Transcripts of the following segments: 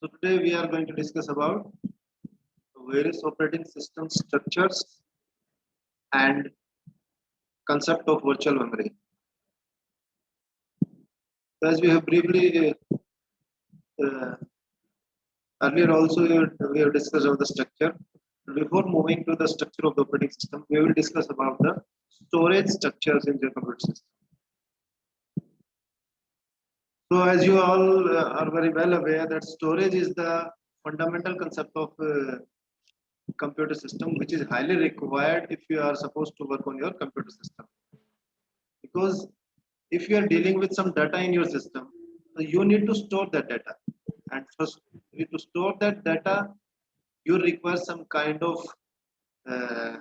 So today we are going to discuss about various operating system structures and concept of virtual memory. So as we have briefly earlier also we have discussed about the structure. Before moving to the structure of the operating system, we will discuss about the storage structures in the computer system. So as you all are very well aware that storage is the fundamental concept of computer system which is highly required if you are supposed to work on your computer system, because if you are dealing with some data in your system, you need to store that data, and first to store that data you require some kind of uh,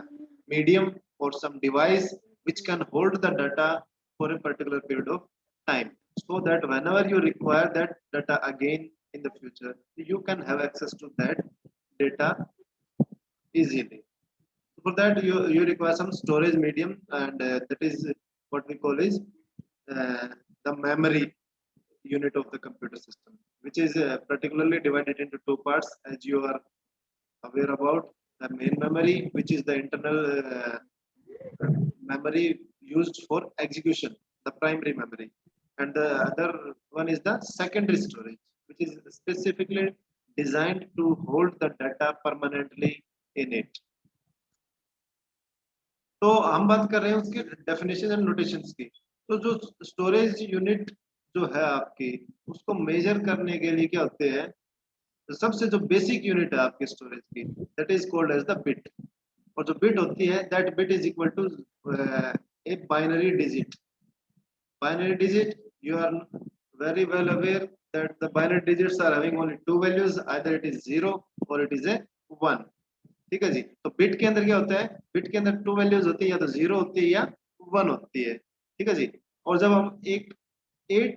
medium or some device which can hold the data for a particular period of time, so that whenever you require that data again in the future you can have access to that data easily. For that you require some storage medium, and that is what we call is uh, the memory unit of the computer system, which is particularly divided into two parts, as you are aware about: the main memory, which is the internal memory used for execution, the primary memory, and the other one is the secondary storage, which is specifically designed to hold the data permanently in it. तो हम बात कर रहे हैं उसकी definition and notations की। तो जो स्टोरेज यूनिट जो है आपकी, उसको मेजर करने के लिए क्या होते हैं, तो सबसे जो बेसिक यूनिट है आपके स्टोरेज की, that is called as the bit. और जो बिट होती है, that bit is equal to a binary digit. Binary digit, you are very well aware that the binary digits are having only two values, either it is 0 or it is a 1। ठीक है जी। तो bit के अंदर क्या होता है, bit के अंदर टू वैल्यूज होती है, या तो 0 होती है या 1 होती है। ठीक है जी। और जब हम एक 8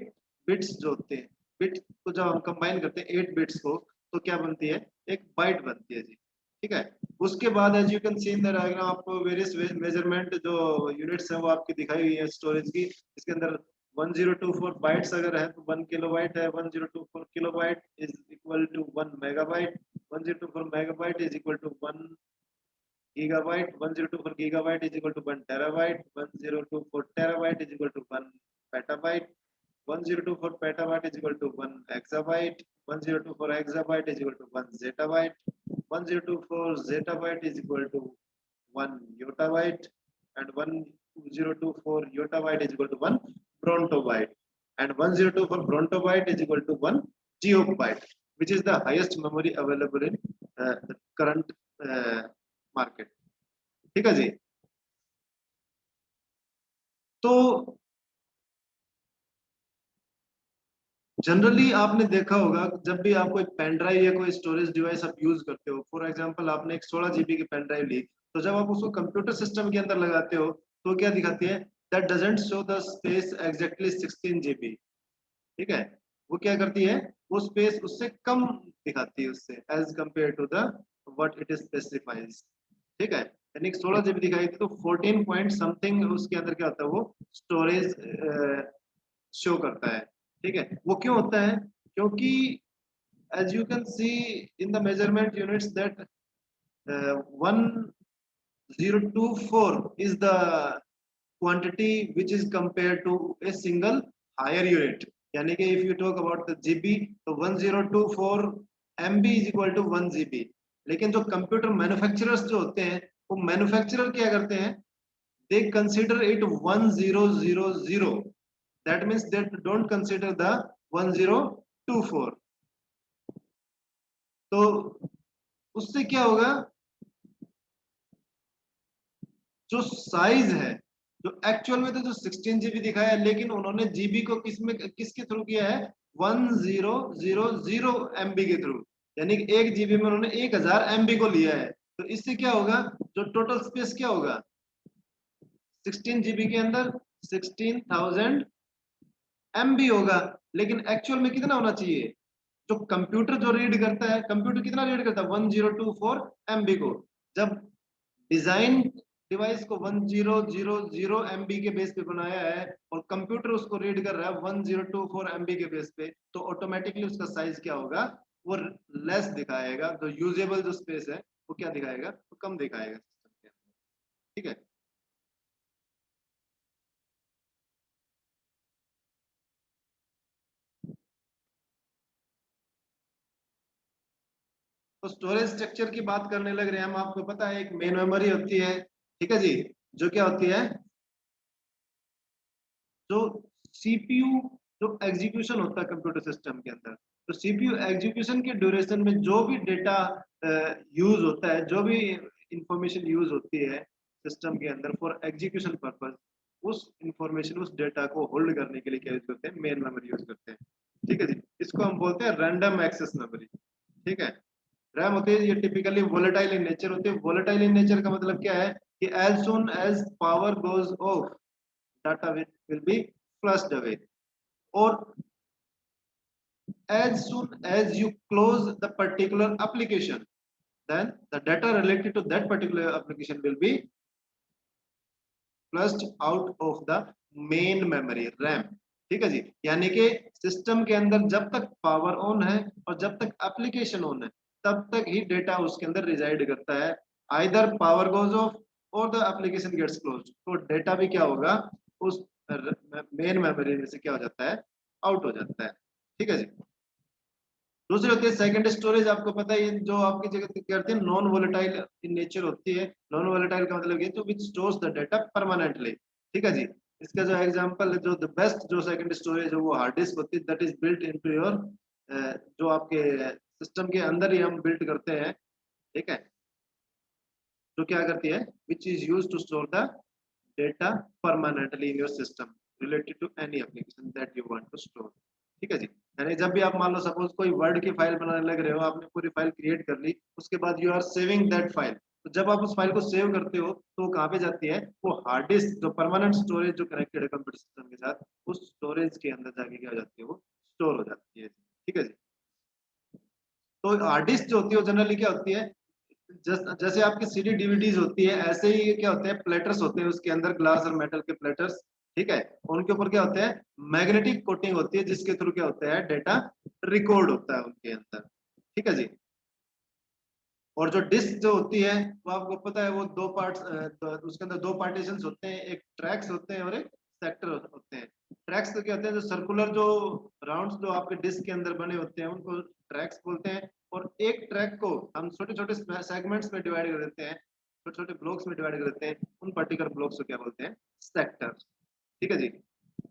बिट्स जो होते हैं, बिट को जब हम कंबाइन करते हैं 8 बिट्स को, तो क्या बनती है, एक बाइट बनती है जी। ठीक है। उसके बाद as you can see in the diagram, आपको वेरियस मेजरमेंट जो यूनिट्स हैं वो आपकी दिखाई हुई है स्टोरेज की। इसके अंदर 1024 बाइट्स अगर है तो 1 किलोबाइट है, 1024 kilobyte is equal to 1 megabyte, 1024 megabyte is equal to 1 gigabyte, 1024 gigabyte is equal to 1 terabyte, 1024 terabyte is equal to 1 petabyte, 1024 petabyte is equal to 1 exabyte, 1024 exabyte is equal to 1 zettabyte, 1024 zettabyte is equal to 1 yottabyte, and 1024 yottabyte is equal to 1 brontobyte, and 1024 brontobyte is equal to 1 geobyte, which is the highest memory available in the current market। ठीक है जी। तो generally आपने देखा होगा, जब भी आप कोई पेन ड्राइव या कोई स्टोरेज डिवाइस आप यूज करते हो, फॉर एग्जांपल आपने एक 16 जीबी की पेन ड्राइव ली, तो जब आप उसको कंप्यूटर सिस्टम के अंदर लगाते हो तो क्या दिखाती है, that doesn't show the space exactly 16 GB. ठीक है। वो क्या करती है, वो स्पेस उससे कम दिखाती है उससे, as compare to the what it specifies. ठीक है। यानी 16 जीबी दिखाई थी तो 14 पॉइंट समथिंग उसके अंदर क्या होता है, वो स्टोरेज शो करता है। ठीक है। वो क्यों होता है, क्योंकि as you can see in the measurement units that 1024 is the quantity which is compared to a single higher unit। यानी कि if you talk about the GB, तो 1024 MB is equal to 1 GB। लेकिन जो computer manufacturers जो होते हैं, वो manufacturer क्या करते हैं, they consider it 1000। that means they don't consider the 1024। तो उससे क्या होगा, जो साइज है, जो एक्चुअल में तो जो 16 जीबी दिखाया है, लेकिन उन्होंने जीबी को किसके थ्रू किया है, 1000 MB के थ्रू। यानी कि 1 जीबी में उन्होंने 1000 MB को लिया है। तो इससे क्या होगा, जो टोटल स्पेस क्या होगा, 16 जीबी के अंदर 16,000 MB होगा। लेकिन एक्चुअल में कितना होना चाहिए, जो कंप्यूटर जो रीड करता है, कंप्यूटर कितना रीड करता है, 1024 MB को। जब डिजाइन डिवाइस को 1000 MB के बेस पे बनाया है और कंप्यूटर उसको रीड कर रहा है 1024 MB के बेस पे, तो ऑटोमेटिकली उसका साइज क्या होगा, वो लेस दिखाएगा, जो यूजेबल जो स्पेस है वो क्या दिखाएगा, वो कम दिखाएगा सिस्टम के अंदर। ठीक है। तो स्टोरेज स्ट्रक्चर की बात करने लग रहे हैं हम, आपको पता है एक मेन मेमोरी होती है, ठीक है जी, जो क्या होती है, जो सीपीयू जो एग्जीक्यूशन होता है कंप्यूटर सिस्टम के अंदर, तो सीपीयू एग्जीक्यूशन के ड्यूरेशन में जो भी डेटा यूज होता है, जो भी इंफॉर्मेशन यूज होती है सिस्टम के अंदर फॉर एग्जीक्यूशन पर्पज, उस इंफॉर्मेशन उस डेटा को होल्ड करने के लिए क्या यूज करते हैं, मेन मेमोरी यूज करते हैं। ठीक है जी, इसको हम बोलते हैं रैंडम एक्सेस मेमोरी। ठीक है। रैम होती है, ये टिपिकली वोलेटाइल इन नेचर होती है। वोलेटाइल इन नेचर का मतलब क्या है कि as soon as power goes off, data will be flushed away, और as soon as you close the particular application, then the data related to that particular application will be flushed out of the main memory RAM। ठीक है जी, यानी कि system के अंदर जब तक पावर ऑन है और जब तक एप्लीकेशन ऑन है, तब तक ही डेटा उसके अंदर रिजाइड करता है। आइदर पावर गोज ऑफ और द एप्लीकेशन गेट्स क्लोज्ड, तो डेटा भी क्या होगा, उस मेन मेमोरी में से क्या हो जाता है, आउट हो जाता है। ठीक है जी। दूसरी होती है सेकंड स्टोरेज, आपको पता है जो आपकी जगह करते हैं नॉन वोलेटाइल इन नेचर होती है। नॉन वोलेटाइल का मतलब ये जो which stores the data permanently. ठीक है जी। इसका जो एग्जांपल है, जो द बेस्ट जो सेकंड स्टोरेज है वो हार्ड डिस्क होती है, that is built into your, जो आपके सिस्टम के अंदर ही हम बिल्ड करते हैं। ठीक है। जो क्या करती है, which is use to store the data permanently in your system related to any application that you want to store. ठीक है जी। यानी जब भी आप मान लो सपोज कोई वर्ड की फाइल बनाने लग रहे हो, आपने पूरी फाइल क्रिएट कर ली, उसके बाद you are saving that file, तो जब आप उस फाइल को सेव करते हो तो वो कहाँ पे जाती है, वो हार्ड डिस्क जो परमानेंट स्टोरेज जो कनेक्टेड है कंप्यूटर सिस्टम के साथ, उस स्टोरेज के अंदर जाके क्या हो जाती है, वो स्टोर हो जाती है। ठीक है जी। तो हार्ड डिस्क जो होती है वो जनरली क्या होती है, जैसे आपकी सीडी डीवीडीज होती है, ऐसे ही ये क्या होते हैं, प्लेटर्स होते हैं उसके अंदर, ग्लास और मेटल के प्लेटर्स। ठीक है। उनके ऊपर क्या होते हैं, मैग्नेटिक कोटिंग होती है, जिसके थ्रू क्या होता है, डेटा रिकॉर्ड होता है उनके अंदर। ठीक है जी। और जो डिस्क जो होती है, वो आपको पता है वो दो पार्ट्स, तो उसके अंदर दो पार्टीशन होते हैं, एक ट्रैक्स होते हैं और एक सेक्टर होते हैं। ट्रैक्स तो क्या होते हैं, जो सर्कुलर जो राउंड्स जो आपके डिस्क के अंदर बने होते हैं, उनको ट्रैक्स बोलते हैं। और एक ट्रैक को हम छोटे छोटे सेगमेंट्स में डिवाइड कर देते हैं, छोटे छोटे ब्लॉक्स में डिवाइड कर देते हैं, उन पर्टिकुलर ब्लॉक्स को क्या बोलते हैं, सेक्टर। ठीक है जी।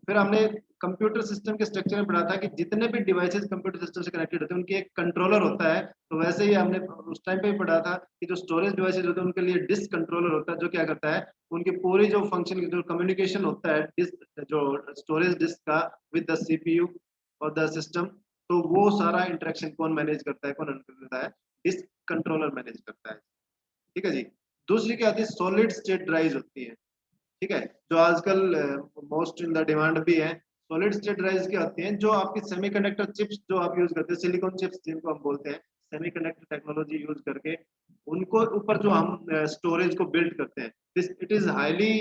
फिर हमने कंप्यूटर सिस्टम के स्ट्रक्चर में पढ़ा था कि जितने भी डिवाइसेस कंप्यूटर सिस्टम से कनेक्टेड होते हैं उनकी एक कंट्रोलर होता है। तो वैसे ही हमने उस टाइम पे भी पढ़ा था कि जो स्टोरेज डिवाइसेस होते हैं उनके लिए डिस्क कंट्रोलर होता है, जो क्या करता है, उनकी पूरी जो फंक्शन जो कम्युनिकेशन होता है डिस्क जो स्टोरेज डिस्क का विद द सीपीयू और द सिस्टम, तो वो सारा इंटरेक्शन कौन मैनेज करता है, कौन हैंडल करता है, डिस्क कंट्रोलर मैनेज करता है। ठीक है जी। दूसरी क्या आती है, सॉलिड स्टेट ड्राइव होती है। ठीक है। जो आजकल मोस्ट इन द डिमांड भी है। सॉलिड स्टेट ड्राइव्स क्या होती हैं, जो आपकी सेमीकंडक्टर चिप्स जो आप यूज करते हैं, सिलिकॉन चिप्स जिनको हम बोलते हैं, सेमीकंडक्टर टेक्नोलॉजी यूज करके उनको ऊपर जो हम स्टोरेज को बिल्ड करते हैं, this it is highly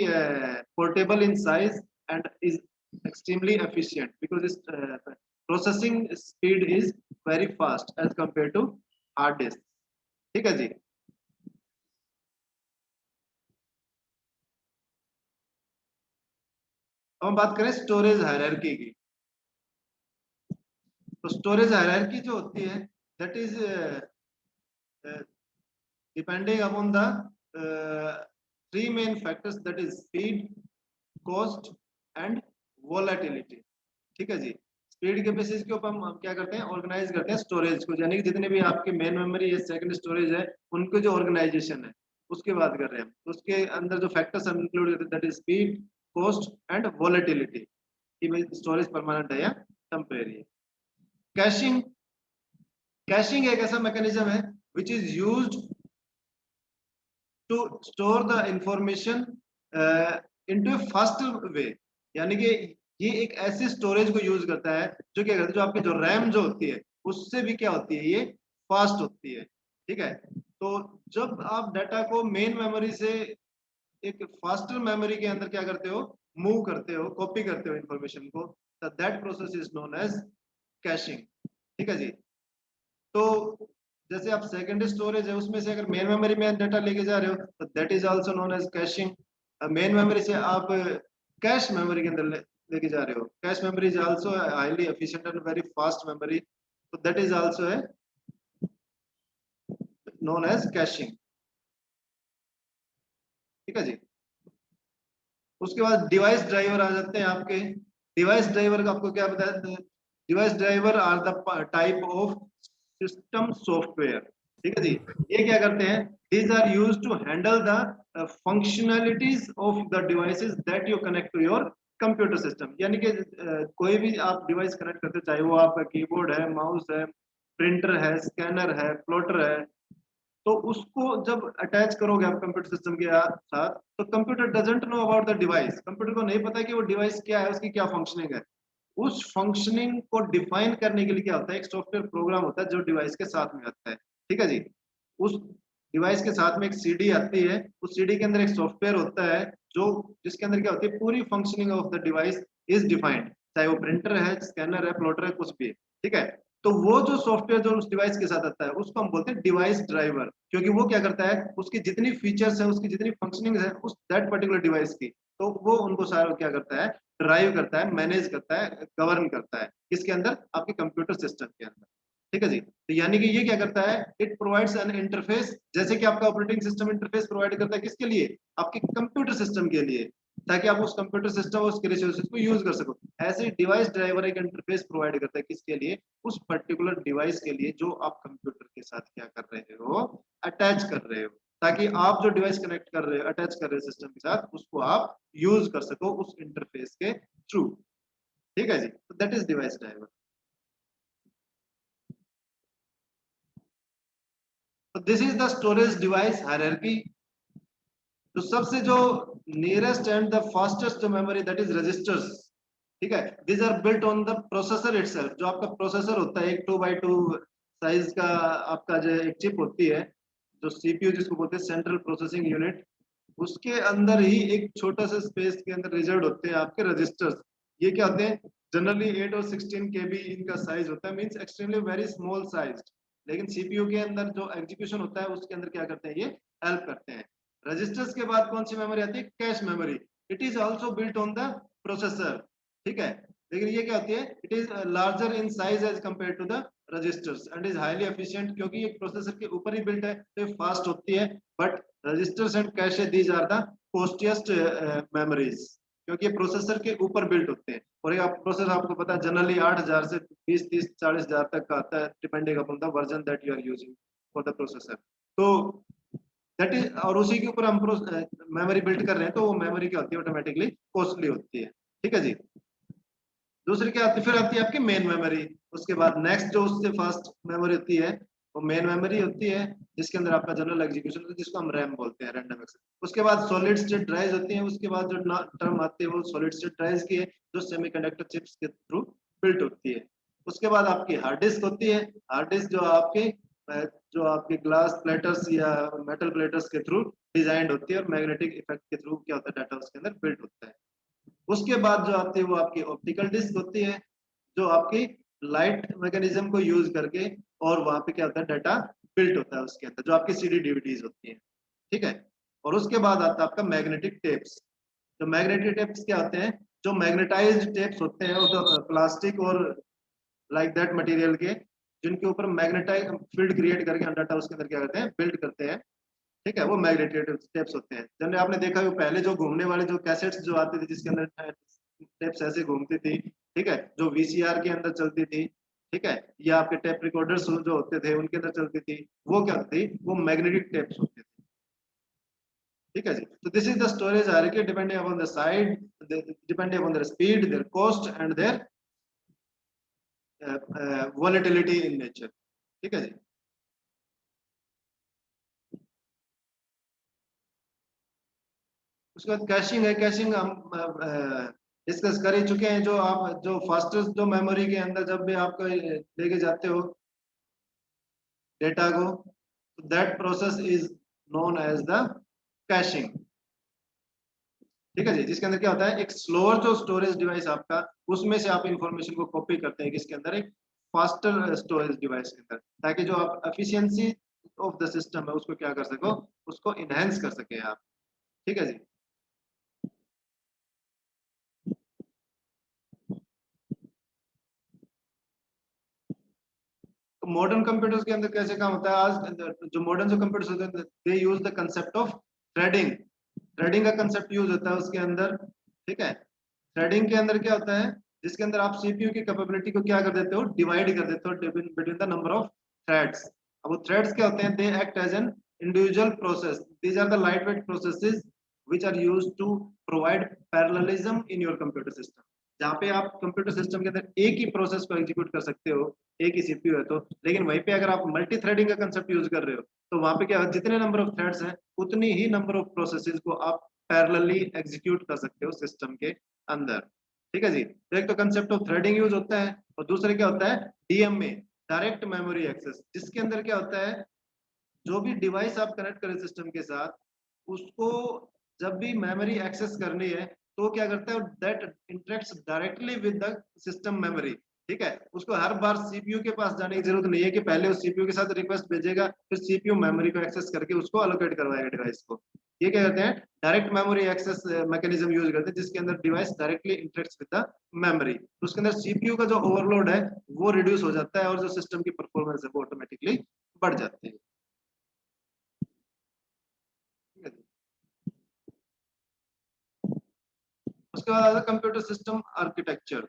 portable in size and is extremely efficient because its processing speed is very fast as compare to hard disk. ठीक है जी। अब हम बात करें स्टोरेज हायरार्की की। तो स्टोरेज हायरार्की जो होती है, that is depending upon the three main factors, that is speed, cost and volatility. ठीक है जी। स्पीड के बेसिस के ऊपर हम क्या करते हैं, ऑर्गेनाइज करते हैं स्टोरेज को, यानी कि जितने भी आपके मेन मेमोरी है, सेकंड स्टोरेज है, उनको जो ऑर्गेनाइजेशन है उसकी बात कर रहे हैं हम। तो उसके अंदर जो फैक्टर्स हम इंक्लूड करते हैं, that is speed, cost and volatility, कि भाई स्टोरेज परमानेंट है या टेम्परेरी है। कैशिंग, कैशिंग एक ऐसा मैकेनिज्म है which is used to store the information into a fast way, यानी कि ये एक ऐसी स्टोरेज को यूज करता है जो क्या करता है, जो आपकी जो रैम जो होती है उससे भी क्या होती है, ये फास्ट होती है। ठीक है। तो जब आप डाटा को मेन मेमोरी से एक फास्टर मेमोरी के अंदर क्या करते हो, मूव करते हो, कॉपी करते हो इंफॉर्मेशन को, that process is known as caching. ठीक है जी। तो जैसे आप सेकेंडरी स्टोरेज है उसमें से अगर मेन मेमोरी में डाटा लेके जा रहे हो तो that is also known as caching. Main memory से आप कैश मेमोरी के अंदर लेके जा रहे हो, cache memory is also highly efficient and very fast memory, तो दैट इज आल्सो है नोन एज कैशिंग। ठीक है जी। उसके बाद डिवाइस ड्राइवर आ जाते हैं आपके। डिवाइस ड्राइवर का आपको क्या बताया, device driver are the type of system software. ठीक है जी। ये क्या करते हैं, these are use to handle the functionalities of the devices that you connect to your computer system. यानी कि कोई भी आप डिवाइस कनेक्ट करते हो, चाहे वो आपका कीबोर्ड है, माउस है, प्रिंटर है, स्कैनर है, प्लॉटर है, तो उसको जब अटैच करोगे आप कंप्यूटर सिस्टम के साथ, तो computer doesn't know about the device. Computer को नहीं पता कि वो डिवाइस क्या है, उसकी क्या फंक्शनिंग है। उस फंक्शनिंग को डिफाइन करने के लिए क्या होता है, एक सॉफ्टवेयर प्रोग्राम होता है जो डिवाइस के साथ में आता है। ठीक है जी। उस डिवाइस के साथ में एक सीडी आती है, उस सीडी के अंदर एक सॉफ्टवेयर होता है जो जिसके अंदर क्या होती है, पूरी functioning of the device is defined, चाहे वो प्रिंटर है, स्कैनर है, प्लॉटर है, कुछ भी है। ठीक है। तो वो जो सॉफ्टवेयर जो उस डिवाइस के साथ आता है उसको हम बोलते हैं डिवाइस ड्राइवर, क्योंकि वो क्या करता है, उसकी जितनी फीचर्स है, उसकी जितनी फंक्शनिंग है उस दैट पर्टिकुलर डिवाइस की, तो वो उनको सारा क्या करता है, ड्राइव करता है, मैनेज करता है, गवर्न करता है, किसके अंदर, आपके कंप्यूटर सिस्टम के अंदर। ठीक है जी। तो यानी कि ये क्या करता है, इट प्रोवाइड्स एन इंटरफेस, जैसे कि आपका ऑपरेटिंग सिस्टम इंटरफेस प्रोवाइड करता है किसके लिए, आपके कंप्यूटर सिस्टम के लिए, ताकि आप उस कंप्यूटर सिस्टम उसके रिसोर्सेज को यूज कर सको। ऐसे डिवाइस ड्राइवर एक इंटरफेस प्रोवाइड करता है किसके लिए, उस पर्टिकुलर डिवाइस के लिए जो आप कंप्यूटर के साथ क्या कर रहे हो, अटैच कर रहे हो, ताकि आप जो डिवाइस कनेक्ट कर रहे हो, अटैच कर रहे हो सिस्टम के साथ, उसको आप यूज कर सको उस इंटरफेस के थ्रू। ठीक है जी। तो दैट इज डिवाइस ड्राइवर। तो this is the storage device hierarchy. तो सबसे जो नियरेस्ट एंड द फास्टेस्ट जो मेमोरी दैट इज रजिस्टर्स। ठीक है। These are built on the processor itself. जो आपका प्रोसेसर होता है, एक 2x2 साइज का आपका जो एक चिप होती है, जो सीपीयू जिसको बोलते हैं सेंट्रल प्रोसेसिंग यूनिट, उसके अंदर ही एक छोटा सा स्पेस के अंदर रिजर्व होते हैं आपके रजिस्टर्स। ये क्या होते हैं, जनरली 8 और 16 केबी इनका साइज होता है, means extremely very small size. लेकिन सीपीयू के अंदर जो एग्जीक्यूशन होता है उसके अंदर क्या करते हैं, ये हेल्प करते हैं। रजिस्टर्स के बाद कौन सी मेमोरी आती है, cache memory. It is also built on the processor. ठीक है। लेकिन ये क्या होती है, it is larger in size as compare to the registers and is highly efficient, क्योंकि ये प्रोसेसर के ऊपर ही बिल्ट है तो ये फास्ट होती है। But registers and cache these are the costliest memories, क्योंकि ये प्रोसेसर के ऊपर बिल्ट होते हैं। और ये प्रोसेसर आपको पता है जनरली 8,000 से 20, 30, 40,000 तक का आता है, depending upon the version that you are using for the processor. तो दैट इज, और उसी के ऊपर हम मेमोरी बिल्ड कर रहे हैं, तो वो मेमोरी क्या होती है, ऑटोमेटिकली कॉस्टली होती है। ठीक है जी। दूसरी क्या आती है, फिर आती है आपकी मेन मेमोरी। उसके बाद नेक्स्ट जो उससे फास्ट मेमोरी होती है वो मेन मेमोरी होती है, जिसके अंदर आपका जनरल एग्जीक्यूशन होता है, जिसको हम रैम बोलते हैं, रैंडम एक्सेस। उसके बाद सॉलिड स्टेट ड्राइव होती है। उसके बाद जो टर्म आती है वो सॉलिड स्टेट ड्राइव की है, जो सेमीकंडक्टर चिप्स के थ्रू बिल्ट होती है। उसके बाद आपकी हार्ड डिस्क होती है। हार्ड डिस्क जो आपके ग्लास प्लेटर्स या मेटल प्लेटर्स के थ्रू डिजाइंड होती है, और मैग्नेटिक इफेक्ट के थ्रू क्या होता है, डाटा उसके अंदर बिल्ट होता है। उसके बाद जो आती है वो आपकी ऑप्टिकल डिस्क होती है, जो आपकी लाइट मैकेनिज्म को यूज करके, और वहां पे क्या होता है, डाटा बिल्ट होता है उसके अंदर, जो आपकी सीडी डीवीडीज होती है। ठीक है। और उसके बाद आता है आपका मैग्नेटिक टेप्स। तो मैग्नेटिक टेप्स क्या होते हैं, जो मैग्नेटाइज्ड टेप्स होते हैं, वो तो प्लास्टिक और लाइक दैट मटेरियल के, जिनके ऊपर मैग्नेटाइज फील्ड क्रिएट करके डाटा उसके अंदर क्या करते हैं, बिल्ड करते हैं। ठीक है। वो मैग्नेटिक टेप्स होते हैं। जनरली आपने देखा है पहले जो घूमने वाले जो कैसेट्स जो आते थे, जिसके अंदर टेप्स ऐसे घूमती थी, ठीक है, जो वीसीआर के अंदर चलती थी, ठीक है, या आपके टेप रिकॉर्डर्स जो होते थे उनके अंदर चलती थी, वो क्या होती थी, वो मैग्नेटिक टेप्स होते थे। ठीक है जी। तो this is the storage hierarchy depending upon the side, depending upon their speed, their cost and their volatility in nature. ठीक है जी। उसके बाद कैशिंग है। कैशिंग हम डिस्कस कर ही चुके हैं। जो आप जो फास्टेस्ट जो मेमोरी के अंदर जब भी आप लेके जाते हो डेटा को, that process is known as the caching. ठीक है जी। जिसके अंदर क्या होता है, एक स्लोअर जो स्टोरेज डिवाइस आपका, उसमें से आप इंफॉर्मेशन को कॉपी करते हैं किसके अंदर, एक फास्टर स्टोरेज डिवाइस के अंदर, ताकि जो आप एफिशिएंसी ऑफ द सिस्टम है उसको क्या कर सको, उसको इनहेंस कर सके आप। ठीक है जी। तो मॉडर्न कंप्यूटर्स के अंदर कैसे काम होता है, आज जो मॉडर्न जो कंप्यूटर्स होते हैं they use the concept of threading. Threading का कंसेप्ट यूज होता है उसके अंदर। ठीक है, थ्रेडिंग के अंदर क्या होता है, जिसके अंदर आप सीपीयू की कैपेबिलिटी को क्या कर देते हो, डिवाइड कर देते हो between the number of threads. अब वो थ्रेड्स क्या होते हैं, they act as an individual process, these are the light weight processes which are used to provide parallelism in your computer system। जहाँ पे आप कंप्यूटर सिस्टम के अंदर एक ही प्रोसेस को एग्जीक्यूट कर सकते हो, एक ही सीपीयू है तो, लेकिन वहीं पे अगर आप मल्टी थ्रेडिंग का कंसेप्ट यूज कर रहे हो तो वहां पे क्या, जितने नंबर ऑफ थ्रेड्स हैं उतनी ही नंबर ऑफ प्रोसेसेस को आप पैरेलली एग्जीक्यूट कर सकते हो सिस्टम के अंदर। ठीक है जी। तो एक तो कंसेप्ट ऑफ थ्रेडिंग यूज होता है, और दूसरे क्या होता है, डीएमए, डायरेक्ट मेमोरी एक्सेस, जिसके अंदर क्या होता है, जो भी डिवाइस आप कनेक्ट करें सिस्टम के साथ, उसको जब भी मेमोरी एक्सेस करनी है तो क्या करता है, that interacts directly with the system memory. ठीक है, उसको हर बार सीपीयू के पास जाने की जरूरत नहीं है कि पहले उस सीपीयू के साथ रिक्वेस्ट भेजेगा, फिर सीपीयू मेमोरी को एक्सेस करके उसको एलोकेट करवाएगा डिवाइस को। ये क्या कहते हैं, direct memory access mechanism use करते हैं, जिसके अंदर device directly interacts with the memory. तो उसके अंदर सीपीयू का जो ओवरलोड है वो रिड्यूस हो जाता है, और जो सिस्टम की परफॉर्मेंस है वो ऑटोमेटिकली बढ़ जाती है। ठीक है जी। उसके बाद आता है कंप्यूटर सिस्टम आर्किटेक्चर।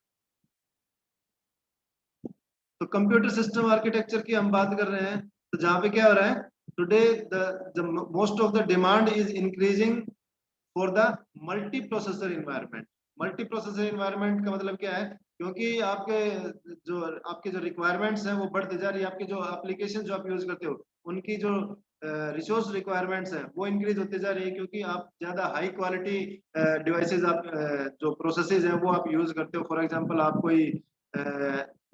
तो कंप्यूटर सिस्टम आर्किटेक्चर की हम बात कर रहे हैं, तो जहाँ पे क्या हो रहा है, today the most of the demand is increasing for the multi processor environment. Multi processor environment का मतलब क्या है, क्योंकि आपके जो रिक्वायरमेंट्स हैं वो बढ़ते जा रही है, आपकी जो एप्लीकेशन जो आप यूज करते हो उनकी जो रिसोर्स रिक्वायरमेंट्स हैं वो इंक्रीज होते जा रही है, क्योंकि आप ज्यादा हाई क्वालिटी डिवाइसेस आप जो प्रोसेसेस हैं वो आप यूज करते हो। फॉर एग्जांपल आप कोई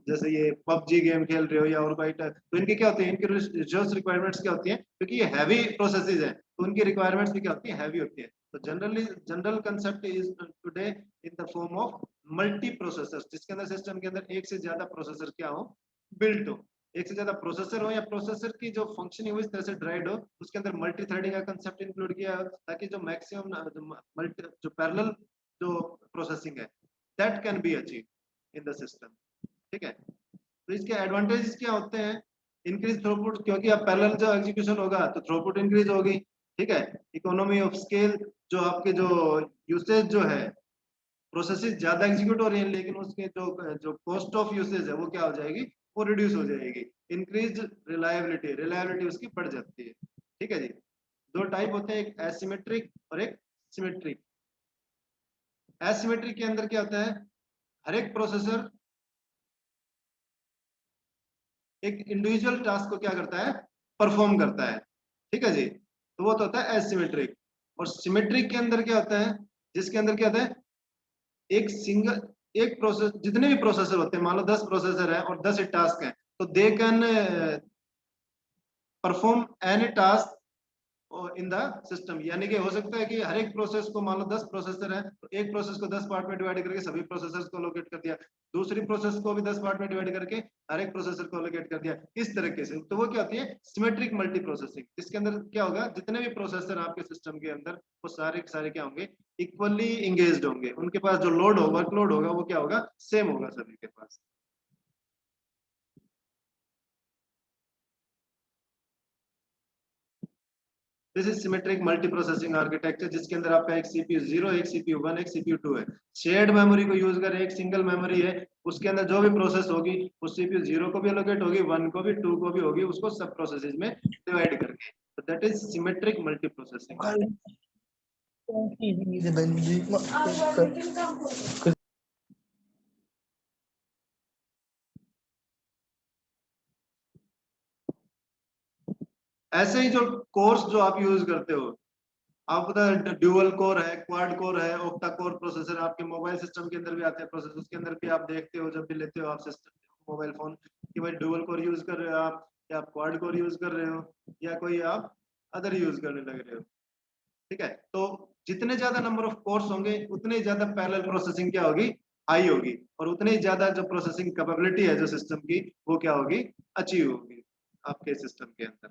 जैसे ये पबजी गेम खेल रहे हो या और कोई तो इनके क्या होते हैं, इनकी रिसोर्स रिक्वायरमेंट्स क्या होती हैं, क्योंकि ये हैवी प्रोसेसेस हैं तो उनकी रिक्वायरमेंट्स भी क्या होती है, हैवी होती है। तो general concept is today in the form of multi processors, जिसके अंदर सिस्टम के अंदर एक से ज्यादा प्रोसेसर क्या हो, बिल्ट हो, एक से ज्यादा प्रोसेसर हो, या प्रोसेसर की जो फंक्शनिंग हो इस तरह से ड्राइड हो, उसके अंदर मल्टी थ्रेडिंग का कंसेप्ट इंक्लूड किया हो, ताकि जो मैक्सिमम जो पैरेलल जो प्रोसेसिंग है that can be achieve in the system. ठीक है, तो इसके एडवांटेजेस क्या होते हैं, इंक्रीज थ्रूपुट, क्योंकि अब पैरेलल जो एग्जीक्यूशन होगा तो थ्रूपुट इंक्रीज होगी। ठीक है, इकोनॉमी ऑफ स्केल, जो आपके जो यूसेज जो है, प्रोसेसेस ज्यादा एग्जीक्यूट हो रही है लेकिन उसके जो जो कॉस्ट ऑफ यूसेज है वो क्या हो जाएगी, वो रिड्यूस हो जाएगी। इंक्रीज रिलायबिलिटी, रिलायबिलिटी उसकी बढ़ जाती है। ठीक है जी। दो टाइप होते हैं, एक एसिमेट्रिक और एक सिमेट्रिक। एसिमेट्रिक के अंदर क्या होता है, हर एक प्रोसेसर एक इंडिविजुअल टास्क को क्या करता है, परफॉर्म करता है। ठीक है जी, तो वो तो होता है एसिमेट्रिक। और सिमेट्रिक के अंदर क्या होता है, जिसके अंदर क्या होता है, एक सिंगल एक प्रोसेस, जितने भी प्रोसेसर होते हैं, मान लो 10 प्रोसेसर है और 10 टास्क हैं, तो they can perform any task in the system. यानी कि हो सकता है कि हर एक प्रोसेस को, मान लो 10 प्रोसेसर है तो एक प्रोसेस को 10 पार्ट में डिवाइड करके सभी प्रोसेसर्स को लोकेट कर दिया, दूसरी प्रोसेस को भी 10 पार्ट में डिवाइड करके हर एक प्रोसेसर को लोकेट कर दिया, इस तरीके से। तो वो क्या होती है, सिमेट्रिक मल्टी प्रोसेसिंग। इसके अंदर क्या होगा, जितने भी प्रोसेसर आपके सिस्टम के अंदर, वो सारे के सारे क्या होंगे, इक्वली इंगेज्ड होंगे, उनके पास जो लोड होगा, वर्कलोड होगा, वो क्या होगा, सेम होगा सभी के पास। This is symmetric multi processing architecture, जिसके अंदर आपका एक सीपीयू 0, एक सीपीयू 1, एक सीपीयू 2 है। शेयर्ड मेमोरी को यूज कर, एक सिंगल मेमोरी है, उसके अंदर जो भी प्रोसेस होगी उस सीपीयू 0 को भी एलोकेट होगी, 1 को भी, 2 को भी होगी, उसको सब प्रोसेसेस में डिवाइड करके। तो that is symmetric multi processing. ऐसे ही जो कोर्स जो आप यूज करते हो, आप पता है ड्यूअल कोर है, क्वाड कोर है, ऑक्टा कोर प्रोसेसर आपके मोबाइल सिस्टम के अंदर भी आते हैं प्रोसेसर, उसके अंदर भी आप देखते हो जब भी लेते हो आप सिस्टम मोबाइल फोन, कि भाई ड्यूअल कोर यूज कर रहे हो आप, या आप क्वाड कोर यूज कर रहे हो, या कोई आप अदर यूज करने लग रहे हो। ठीक है, तो जितने ज्यादा नंबर ऑफ कोर्स होंगे उतने ज्यादा पैरेलल प्रोसेसिंग क्या होगी, हाई होगी, और उतनी ही ज्यादा जो प्रोसेसिंग कैपेबिलिटी है जो सिस्टम की, वो क्या होगी, अचीव होगी आपके सिस्टम के अंदर।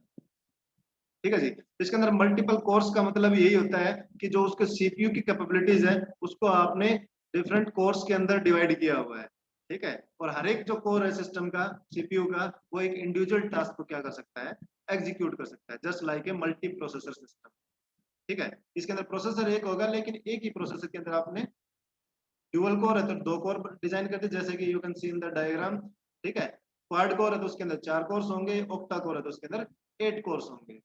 ठीक है जी। तो इसके अंदर मल्टीपल कोर्स का मतलब यही होता है कि जो उसके सीपीयू की कैपेबिलिटीज है उसको आपने डिफरेंट कोर्स के अंदर डिवाइड किया हुआ है। ठीक है, और हर एक जो कोर है सिस्टम का, सीपीयू का, वो एक इंडिविजुअल टास्क को क्या कर सकता है, एग्जीक्यूट कर सकता है, just like a multi processor system. ठीक है, इसके अंदर प्रोसेसर एक होगा, लेकिन एक ही प्रोसेसर के अंदर आपने ड्यूअल कोर है तो 2 कोर डिजाइन करते, जैसे कि you can see in the diagram. ठीक है, क्वाड कोर है तो उसके अंदर 4 कोर्स होंगे, ऑक्टा कोर है तो उसके अंदर 8 कोर्स होंगे।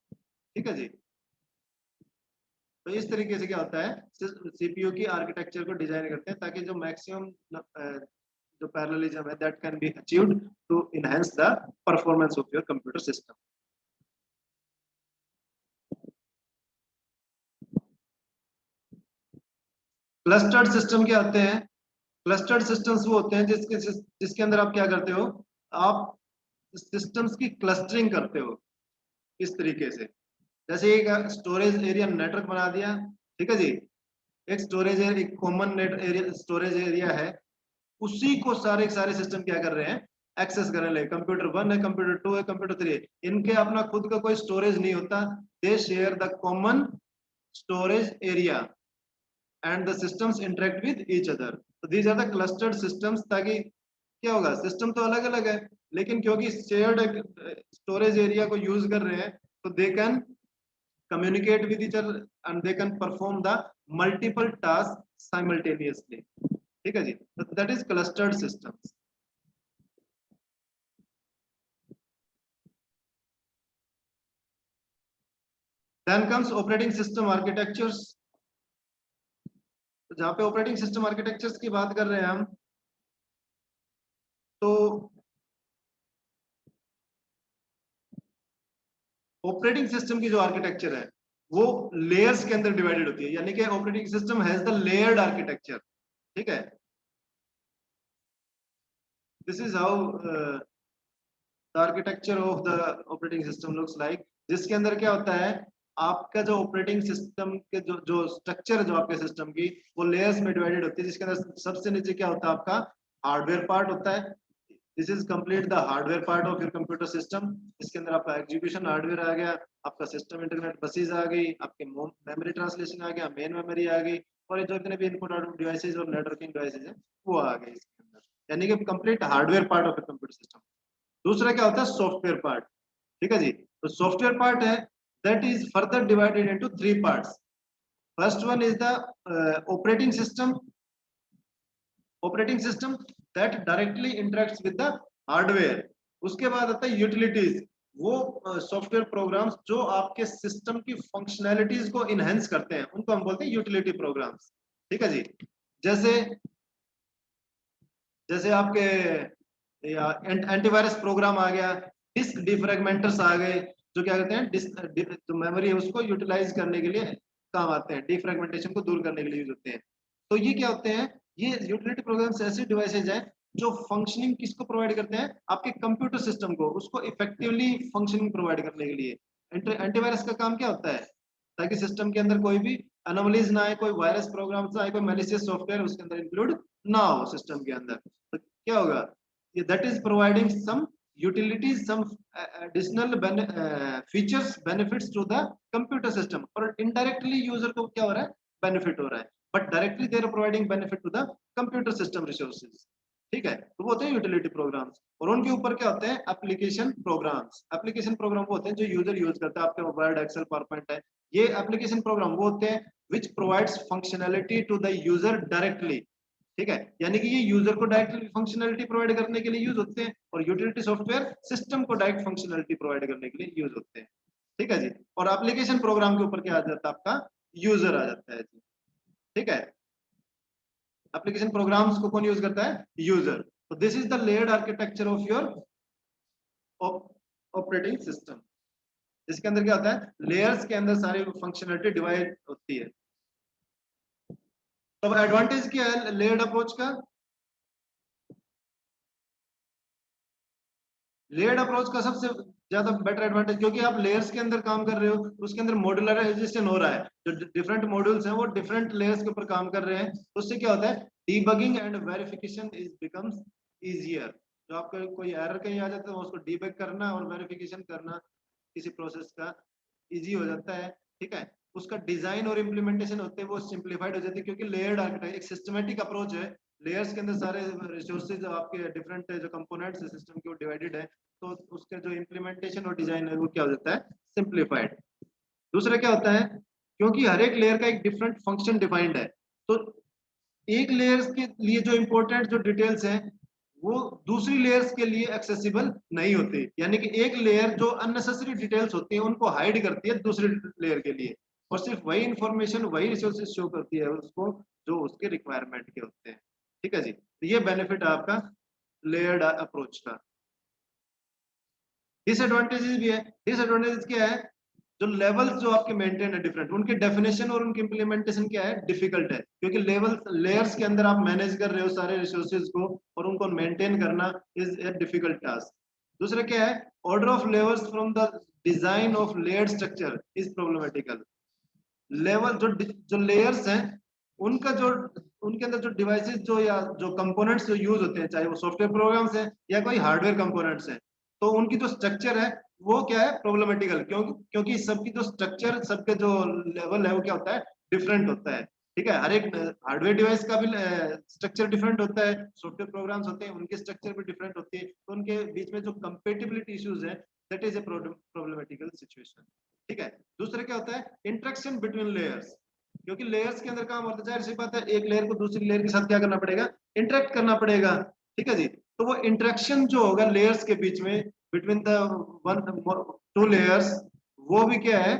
ठीक है जी। तो इस तरीके से क्या होता है, सीपीयू की आर्किटेक्चर को डिजाइन करते हैं ताकि जो मैक्सिमम जो पैरेललिज्म है that can be achieved to enhance the performance of your computer system. Clustered system क्या होते हैं? क्लस्टर्ड सिस्टम्स वो होते हैं जिसके अंदर आप क्या करते हो, आप सिस्टम्स की क्लस्टरिंग करते हो इस तरीके से। जैसे एक स्टोरेज एरिया नेटवर्क बना दिया, ठीक है जी, एक स्टोरेज एरिया, एक common net area storage area है, उसी को सारे सारे सिस्टम क्या कर रहे हैं, एक्सेस करने लगे। कंप्यूटर 1 है, कंप्यूटर 2 है, कंप्यूटर 3 है, इनके अपना खुद का कोई स्टोरेज नहीं होता, they share the common storage area and the systems interact with each other. तो these are the clustered systems, ताकि क्या होगा, सिस्टम तो अलग अलग है लेकिन क्योंकि शेयर्ड स्टोरेज एरिया को यूज कर रहे हैं, तो they can communicate with each other and they can perform the multiple task simultaneously. ठीक है जी, तो that is clustered systems. Then comes operating system architectures. तो जहां पे ऑपरेटिंग सिस्टम आर्किटेक्चर्स की बात कर रहे हैं हम, तो ऑपरेटिंग सिस्टम की जो आर्किटेक्चर है वो लेयर्स के अंदर डिवाइडेड होती है, यानी कि operating system has the layered architecture. ठीक है, this is how the architecture of the operating system looks like, जिसके अंदर क्या होता है, आपका जो ऑपरेटिंग सिस्टम के जो जो स्ट्रक्चर है जो आपके सिस्टम की, वो लेयर्स में डिवाइडेड होती है, जिसके अंदर सबसे नीचे क्या होता है, आपका हार्डवेयर पार्ट होता है। This is complete the hardware part of your computer system. इसके अंदर आपका एग्जीक्यूशन हार्डवेयर आ गया, आपका सिस्टम इंटरनेट बसेज आ गई, आपके मेमोरी ट्रांसलेशन आ गया, मेन मेमोरी आ गई, और ये जो इतने भी इनपुट आउटपुट डिवाइसेज और नेटवर्किंग डिवाइसेज है वो आ गए इसके अंदर, यानी कि complete hardware part of computer system. दूसरा क्या होता है, सॉफ्टवेयर पार्ट। ठीक है जी, तो सॉफ्टवेयर पार्ट है that is further divided into 3 parts. First one is the operating system, operating system that directly interacts with the hardware. उसके बाद आता है यूटिलिटीज, वो सॉफ्टवेयर प्रोग्राम्स जो आपके सिस्टम की फंक्शनैलिटीज को इनहेंस करते हैं, उनको हम बोलते हैं यूटिलिटी प्रोग्राम्स। ठीक है जी, जैसे जैसे आपके एंटीवायरस प्रोग्राम आ गया, डिस्क डिफ्रेगमेंटर्स आ गए, जो क्या कहते हैं, डिस्क जो मेमोरी है उसको यूटिलाइज करने के लिए काम आते हैं, डिफ्रेगमेंटेशन को दूर करने के लिए यूज होते हैं। तो ये क्या होते हैं, ये यूटिलिटी प्रोग्राम्स ऐसे डिवाइसेज हैं जो फंक्शनिंग किसको प्रोवाइड करते हैं, आपके कंप्यूटर सिस्टम को, उसको इफेक्टिवली फंक्शनिंग प्रोवाइड करने के लिए। एंटीवायरस का काम क्या होता है, ताकि सिस्टम के अंदर कोई भी अनोमलीज ना आए, कोई वायरस प्रोग्राम ना आए, कोई मैलिशियस सॉफ्टवेयर उसके अंदर इंक्लूड ना हो सिस्टम के अंदर। तो क्या होगा, that is providing some utilities, some additional features, benefits to the computer system, और indirectly यूजर को क्या हो रहा है, बेनिफिट हो रहा है, but directly they are providing benefit to the computer system resources. ठीक है, तो वो होते हैं यूटिलिटी प्रोग्राम्स। और उनके ऊपर क्या होते हैं, एप्लीकेशन प्रोग्राम्स। एप्लीकेशन प्रोग्राम वो होते हैं जो यूजर यूज करता है, आपके वर्ड एक्सेल पावरपॉइंट है, ये एप्लीकेशन प्रोग्राम वो होते हैं which provides functionality to the user directly. ठीक है, यानी कि ये यूजर को डायरेक्ट फंक्शनलिटी प्रोवाइड करने के लिए यूज होते हैं, और यूटिलिटी सॉफ्टवेयर सिस्टम को डायरेक्ट फंक्शनलिटी प्रोवाइड करने के लिए यूज होते हैं। ठीक है जी, और एप्लीकेशन प्रोग्राम के ऊपर क्या आ जाता है, आपका यूजर आ जाता है जी। ठीक है, एप्लीकेशन प्रोग्राम्स को कौन यूज करता है, यूजर। तो this is the layered architecture of your operating system, जिसके अंदर क्या होता है, लेयर्स के अंदर सारी फंक्शनलिटी डिवाइड होती है। तो एडवांटेज क्या है लेयर्ड अप्रोच का, लेयर्ड अप्रोच का सबसे ज्यादा बेटर एडवांटेज, क्योंकि आप लेयर्स के अंदर काम कर रहे हो, उसके अंदर मॉड्यूलराइजेशन हो रहा है, जो डिफरेंट मॉड्यूल्स हैं वो डिफरेंट लेयर्स के ऊपर काम कर रहे हैं, तो उससे क्या होता है, debugging and verification is becomes easier. जो आपका कोई एरर कहीं आ जाता है उसको डीबग करना और वेरिफिकेशन करना किसी प्रोसेस का इजी हो जाता है, ठीक है। उसका डिजाइन और इम्प्लीमेंटेशन होते हैं वो सिंप्लीफाइड हो जाती है, क्योंकि लेयर्ड आर्किटेक्चर एक सिस्टमेटिक अप्रोच है, लेयर्स के अंदर सारे रिसोर्सेज आपके डिफरेंट जो कंपोनेंट्स है सिस्टम के वो डिवाइडेड है, तो उसका जो इम्प्लीमेंटेशन और डिजाइन है वो क्या हो जाता है, सिंप्लीफाइड। दूसरा क्या होता है, क्योंकि हर एक लेयर का एक डिफरेंट फंक्शन डिफाइंड है, तो एक लेयर्स के लिए जो इंपॉर्टेंट जो डिटेल्स हैं वो दूसरी लेयर्स के लिए एक्सेसिबल नहीं होती, यानी कि एक लेयर जो अननेसेसरी डिटेल्स होती है उनको हाइड करती है दूसरी लेयर के लिए, और सिर्फ वही इंफॉर्मेशन वही रिसोर्सेज शो करती है उसको जो उसके रिक्वायरमेंट के होते हैं, ठीक है जी। तो ये बेनिफिट है आपका लेयर्ड अप्रोच का। डिसएडवांटेजेस भी है। डिसएडवांटेजेस क्या है, जो लेवल्स जो आपके मेंटेन है डिफरेंट, उनकी डेफिनेशन और उनकी इंप्लीमेंटेशन क्या है, डिफिकल्ट है, क्योंकि लेवल लेयर्स के अंदर आप मैनेज कर रहे हो सारे रिसोर्सेज को और उनको मेंटेन करना इज ए डिफिकल्ट टास्क। दूसरा क्या है, order of levels from the design of layered structure is problematical. Level जो लेयर्स हैं उनका जो उनके अंदर जो डिवाइसेस जो या जो कंपोनेंट्स जो यूज होते हैं, चाहे वो सॉफ्टवेयर प्रोग्राम्स हैं या कोई हार्डवेयर कंपोनेंट्स हैं, तो उनकी जो स्ट्रक्चर है वो क्या है, प्रॉब्लमेटिकल, क्योंकि सबकी जो स्ट्रक्चर सबके जो लेवल है वो क्या होता है, डिफरेंट होता है, ठीक है। हर एक हार्डवेयर डिवाइस का भी स्ट्रक्चर डिफरेंट होता है, सॉफ्टवेयर प्रोग्राम्स होते हैं उनके स्ट्रक्चर भी डिफरेंट होती है, तो उनके बीच में जो कंपेटिबिलिटी इश्यूज है, दैट इज ए प्रॉब्लमेटिकल सिचुएशन, ठीक है। दूसरा क्या होता है, इंटरेक्शन बिटवीन लेयर्स, क्योंकि लेयर्स के अंदर काम होता है, जाहिर सी बात है एक लेयर को दूसरी लेयर के साथ क्या करना पड़ेगा, इंटरेक्ट करना पड़ेगा, ठीक है जी। तो वो इंटरेक्शन जो होगा लेयर्स के बीच में between the one two layers, वो भी क्या है,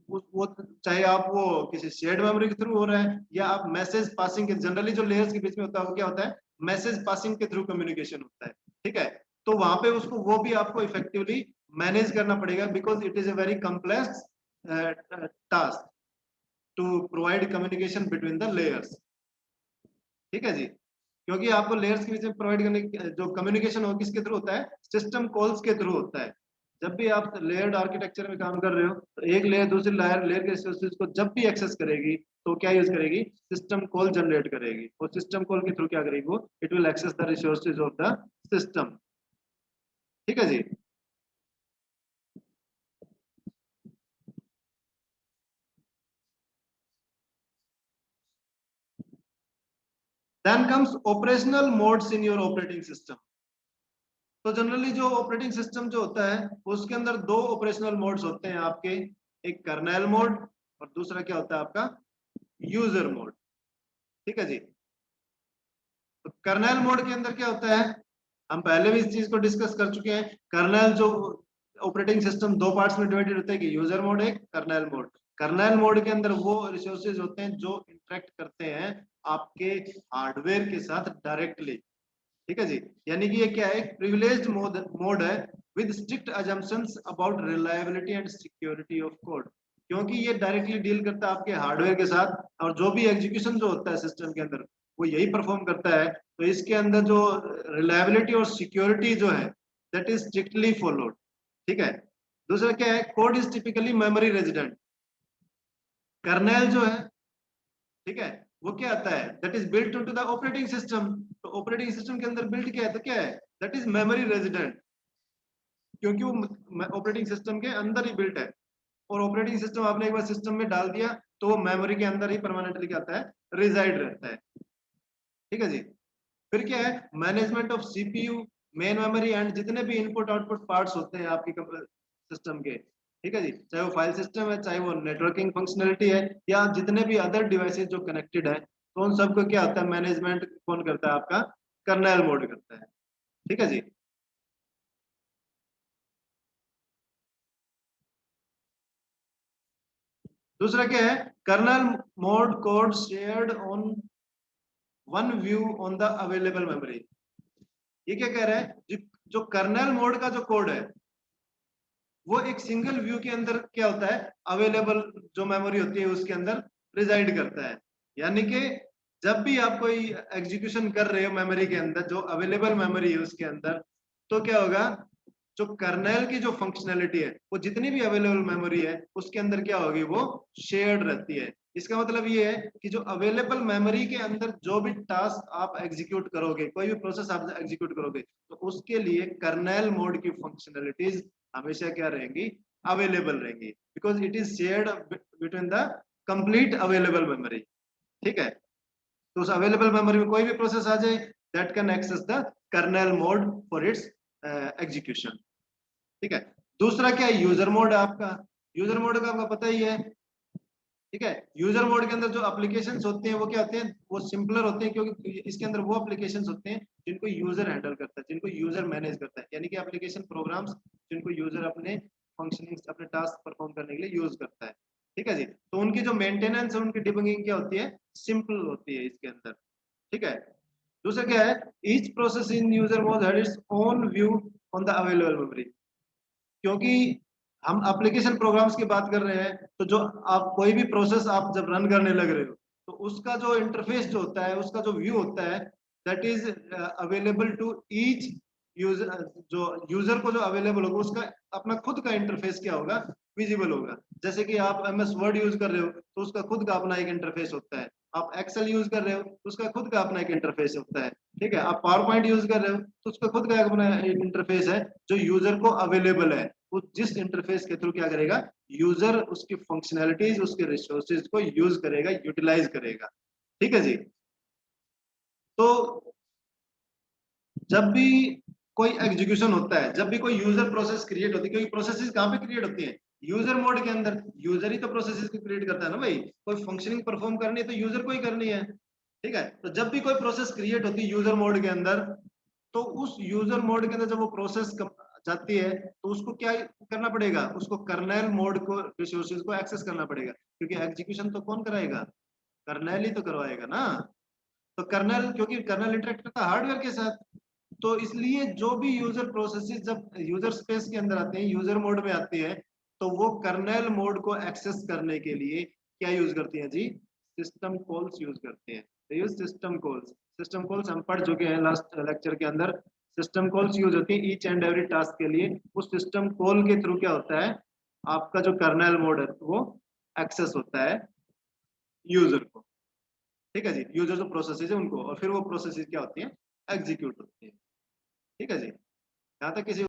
वो चाहे आप वो किसी शेयर्ड मेमोरी के थ्रू हो रहा है या आप मैसेज पासिंग के, जनरली जो लेयर्स के बीच में होता है वो क्या होता है, मैसेज पासिंग के थ्रू कम्युनिकेशन होता है, ठीक है। तो वहां पे उसको वो भी आपको इफेक्टिवली मैनेज करना पड़ेगा, because it is a very complex task to provide communication between the layers, ठीक है जी। क्योंकि आपको लेयर्स के बीच में प्रोवाइड करने जो कम्युनिकेशन हो किसके थ्रू होता है, सिस्टम कॉल्स के थ्रू होता है। जब भी आप लेयर्ड आर्किटेक्चर में काम कर रहे हो तो एक लेयर दूसरी लेयर के रिसोर्सेज को जब भी एक्सेस करेगी तो क्या यूज करेगी, सिस्टम कॉल जनरेट करेगी, और सिस्टम कॉल के थ्रू क्या करेगी वो, it will access the resources of the system, ठीक है जी। Then comes operational modes in your operating system. तो जनरली जो ऑपरेटिंग सिस्टम जो होता है उसके अंदर दो ऑपरेशनल मोड्स होते हैं आपके, एक कर्नेल मोड और दूसरा क्या होता है आपका, यूजर मोड, ठीक है जी। तो कर्नेल मोड के अंदर क्या होता है, हम पहले भी इस चीज को डिस्कस कर चुके हैं, कर्नेल जो ऑपरेटिंग सिस्टम दो पार्ट्स में डिवाइडेड होता है कि यूजर मोड एक कर्नेल मोड। कर्नेल मोड के अंदर वो रिसोर्सेज होते हैं जो इंटरेक्ट करते हैं आपके हार्डवेयर के साथ डायरेक्टली, ठीक है जी। यानी कि ये क्या है, प्रिविलेज्ड मोड मोड है with strict assumptions about reliability and security of code, क्योंकि ये डायरेक्टली डील करता है आपके हार्डवेयर के साथ, और जो भी एग्जीक्यूशन जो होता है सिस्टम के अंदर वो यही परफॉर्म करता है, तो इसके अंदर जो रिलायबिलिटी और सिक्योरिटी जो है दैट इज स्ट्रिक्टली फॉलोड, ठीक है। दूसरा क्या है, code is typically memory resident. Kernel जो है, ठीक है, वो क्या आता है, that is built into the operating system, तो ऑपरेटिंग सिस्टम के अंदर बिल्ट क्या है, तो क्या है, दैट इज मेमोरी रेजिडेंट, क्योंकि वो ऑपरेटिंग सिस्टम के अंदर ही बिल्ट है, और ऑपरेटिंग सिस्टम आपने एक बार सिस्टम में डाल दिया तो वो मेमोरी के अंदर ही परमानेंटली क्या आता है, रिजाइड रहता है, ठीक है जी। फिर क्या है, management of CPU, main memory and जितने भी इनपुट आउटपुट पार्ट्स होते हैं आपकी सिस्टम के, ठीक है जी, चाहे वो फाइल सिस्टम है, चाहे वो नेटवर्किंग फंक्शनलिटी है, या जितने भी अदर डिवाइसेस जो कनेक्टेड है, तो उन सबको क्या होता है, मैनेजमेंट कौन करता है, आपका कर्नेल मोड करता है, ठीक है जी। दूसरा क्या है, kernel mode code shared on one view on the available memory. ये क्या कह रहा है, जो कर्नेल मोड का जो कोड है वो एक सिंगल व्यू के अंदर क्या होता है, अवेलेबल जो मेमोरी होती है उसके अंदर रिजाइड करता है, यानी कि जब भी आप कोई एग्जीक्यूशन कर रहे हो मेमोरी के अंदर जो अवेलेबल मेमोरी है उसके अंदर, तो क्या होगा, जो कर्नेल की जो फंक्शनैलिटी है वो जितनी भी अवेलेबल मेमोरी है उसके अंदर क्या होगी, वो शेयर्ड रहती है। इसका मतलब ये है कि जो अवेलेबल मेमोरी के अंदर जो भी टास्क आप एग्जीक्यूट करोगे, कोई भी प्रोसेस आप एग्जीक्यूट करोगे, तो उसके लिए कर्नेल मोड की फंक्शनैलिटीज हमेशा क्या रहेंगी, अवेलेबल रहेंगी, because it is shared between the complete available memory. ठीक है, तो उस अवेलेबल मेमोरी में कोई भी प्रोसेस आ जाए that can access the kernel mode for its execution. ठीक है, दूसरा क्या है, यूजर मोड। आपका यूजर मोड का आपका पता ही है। ठीक है, यूजर मोड के अंदर जो एप्लीकेशंस होते हैं वो क्या होते हैं, वो सिंपलर होते हैं, क्योंकि इसके अंदर वो एप्लीकेशंस होते हैं जिनको यूजर हैंडल करता है, जिनको यूजर मैनेज करता है, यानी कि एप्लीकेशन प्रोग्राम्स जिनको यूजर अपने फंक्शनिंग, अपने टास्क परफॉर्म करने के लिए यूज करता है। ठीक है जी, तो उनकी जो मेंटेनेंस है, उनकी डिबगिंग क्या होती है, सिंपल होती है इसके अंदर। ठीक है, दूसरा क्या है, each process in user mode has its own view on the available memory. क्योंकि हम एप्लीकेशन प्रोग्राम्स की बात कर रहे हैं, तो जो आप कोई भी प्रोसेस आप जब रन करने लग रहे हो, तो उसका जो इंटरफेस जो होता है, उसका जो व्यू होता है, that is available to each user. जो यूजर को जो अवेलेबल होगा, उसका अपना खुद का इंटरफेस क्या होगा, विजिबल होगा। जैसे कि आप एमएस वर्ड यूज कर रहे हो, तो उसका खुद का अपना एक इंटरफेस होता है। आप एक्सेल यूज कर रहे हो, तो उसका खुद का अपना एक इंटरफेस होता है। ठीक है, आप पावर पॉइंट यूज कर रहे हो, तो उसका खुद का अपना एक इंटरफेस है जो यूजर को अवेलेबल है। वो जिस इंटरफेस के थ्रू क्या करेगा, यूजर उसकी फंक्शनैलिटीज, उसके रिसोर्सेज को यूज करेगा, यूटिलाइज करेगा। ठीक है जी, तो जब भी कोई एग्जीक्यूशन होता है, जब भी कोई यूजर प्रोसेस क्रिएट होती है, क्योंकि प्रोसेसेस कहाँ पे क्रिएट होती है, यूजर मोड के अंदर। यूजर ही तो प्रोसेसेस को क्रिएट करता है ना भाई, कोई फंक्शनिंग परफॉर्म करनी है तो यूजर को ही करनी है। ठीक है, तो जब भी कोई प्रोसेस क्रिएट होती है यूजर मोड के अंदर, तो उस यूजर मोड के अंदर जब वो प्रोसेस जाती है, तो उसको क्या करना पड़ेगा, उसको कर्नेल मोड को रिसोर्सेज को एक्सेस करना पड़ेगा, क्योंकि एग्जीक्यूशन तो कौन कराएगा, कर्नेल ही तो करवाएगा ना। तो कर्नेल, क्योंकि कर्नेल इंटरेक्ट करता है हार्डवेयर के साथ, तो इसलिए जो भी यूजर प्रोसेसेस जब यूजर स्पेस के अंदर आते हैं, यूजर मोड में आती है, तो वो कर्नेल मोड को एक्सेस करने के लिए क्या यूज करती हैं जी, सिस्टम कॉल्स यूज करते हैं। तो use system calls. System calls हम पढ़ चुके हैं लास्ट लेक्चर के अंदर। सिस्टम कॉल्स यूज होती है ईच एंड एवरी टास्क के लिए। उस सिस्टम कॉल के थ्रू क्या होता है, आपका जो कर्नेल मोड है वो एक्सेस होता है यूजर को। ठीक है जी, यूजर जो प्रोसेसेस है उनको, और फिर वो प्रोसेसेस क्या होती है, एग्जीक्यूट होती है। ठीक है जी, यहाँ तक किसी